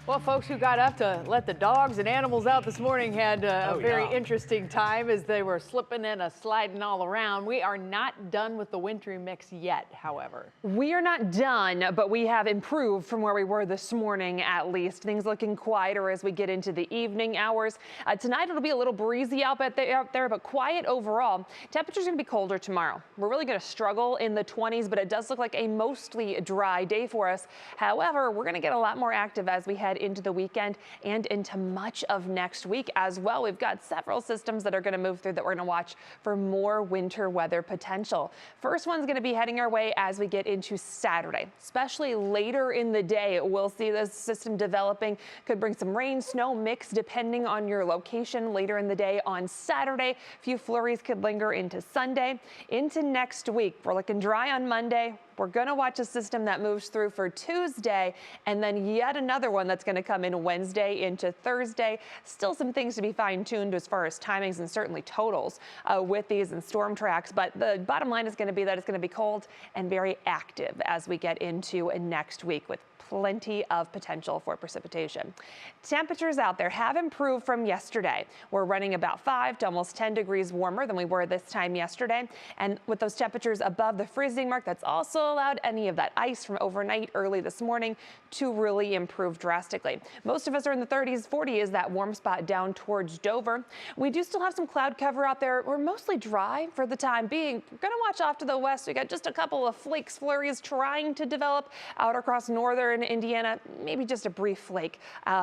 Well, folks who got up to let the dogs and animals out this morning had a very interesting time as they were slipping and sliding all around. We are not done with the wintry mix yet, however. We are not done, but we have improved from where we were this morning, at least. Things looking quieter as we get into the evening hours. Tonight it'll be a little breezy out there, but quiet overall. Temperatures are going to be colder tomorrow. We're really going to struggle in the 20s, but it does look like a mostly dry day for us. However, we're going to get a lot more active as we head into the weekend and into much of next week as well. We've got several systems that are going to move through that we're going to watch for more winter weather potential. First one's going to be heading our way as we get into Saturday, especially later in the day. We'll see this system developing. Could bring some rain, snow mix depending on your location later in the day on Saturday. A few flurries could linger into Sunday. Into next week, we're looking dry on Monday. We're going to watch a system that moves through for Tuesday, and then yet another one that's going to come in Wednesday into Thursday. Still some things to be fine-tuned as far as timings and certainly totals with these and storm tracks. But the bottom line is going to be that it's going to be cold and very active as we get into next week with plenty of potential for precipitation. Temperatures out there have improved from yesterday. We're running about 5 to almost 10 degrees warmer than we were this time yesterday. And with those temperatures above the freezing mark, that's also allowed any of that ice from overnight early this morning to really improve drastically. Most of us are in the 30s, 40 is that warm spot down towards Dover. We do still have some cloud cover out there. We're mostly dry for the time being. We're going to watch off to the west. We got just a couple of flakes, flurries trying to develop out across northern Indiana, maybe just a brief flake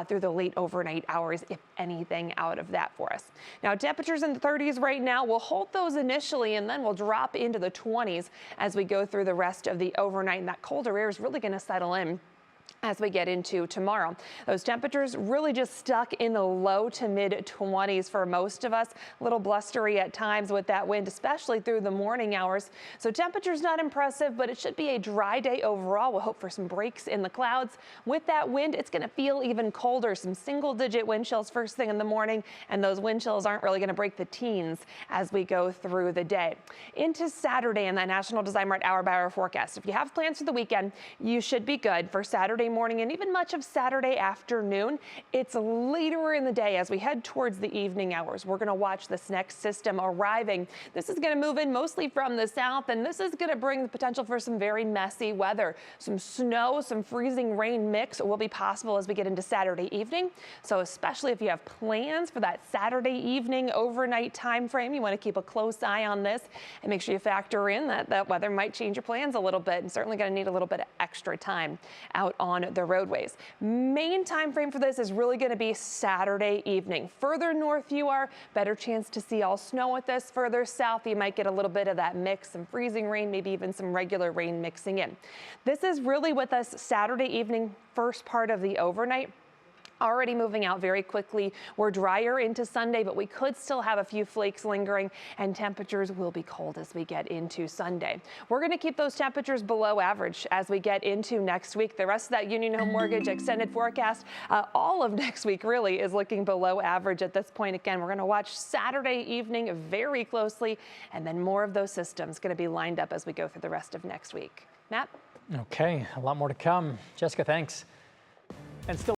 through the late overnight hours, if anything out of that for us. Now, temperatures in the 30s right now. We'll hold those initially, and then we'll drop into the 20s as we go through the rest of the overnight, and that colder air is really going to settle in as we get into tomorrow. Those temperatures really just stuck in the low to mid 20s for most of us. A little blustery at times with that wind, especially through the morning hours. So temperatures not impressive, but it should be a dry day overall. We'll hope for some breaks in the clouds. With that wind, it's going to feel even colder. Some single-digit wind chills first thing in the morning, and those wind chills aren't really going to break the teens as we go through the day. Into Saturday in that National Design Mart hour-by-hour forecast. If you have plans for the weekend, you should be good for Saturday morning and even much of Saturday afternoon. It's later in the day as we head towards the evening hours. We're going to watch this next system arriving. This is going to move in mostly from the south, and this is going to bring the potential for some very messy weather. Some snow, some freezing rain mix will be possible as we get into Saturday evening. So especially if you have plans for that Saturday evening overnight time frame, you want to keep a close eye on this and make sure you factor in that weather might change your plans a little bit, and certainly going to need a little bit of extra time out on the roadways. Main time frame for this is really going to be Saturday evening. Further north you are, better chance to see all snow with this. Further south, you might get a little bit of that mix, some freezing rain, maybe even some regular rain mixing in. This is really with us Saturday evening, first part of the overnight. Already moving out very quickly. We're drier into Sunday, but we could still have a few flakes lingering, and temperatures will be cold as we get into Sunday. We're going to keep those temperatures below average as we get into next week. The rest of that Union Home Mortgage extended forecast, all of next week really is looking below average at this point. Again, we're going to watch Saturday evening very closely, and then more of those systems going to be lined up as we go through the rest of next week. Matt? Okay, a lot more to come. Jessica, thanks. And still